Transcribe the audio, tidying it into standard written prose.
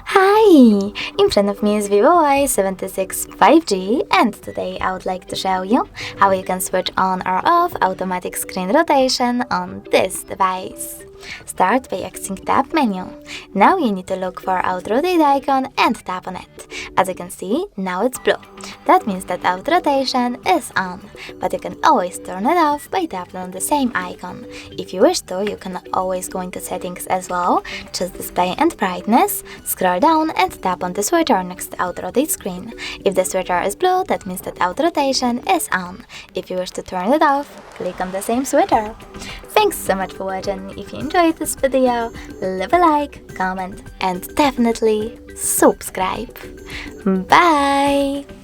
Hi! In front of me is VIVO Y76 5G, and today I would like to show you how you can switch on or off automatic screen rotation on this device. Start by exiting Tab menu. Now you need to look for Auto Rotate icon and tap on it. As you can see, now it's blue. That means that Auto Rotation is on, but you can always turn it off by tapping on the same icon. If you wish to, you can always go into settings as well, choose display and brightness, scroll down and tap on the switcher next to Auto Rotate screen. If the switcher is blue, that means that Auto Rotation is on. If you wish to turn it off, click on the same switcher. Thanks so much for watching. If you enjoyed this video, leave a like, comment and definitely subscribe. Bye!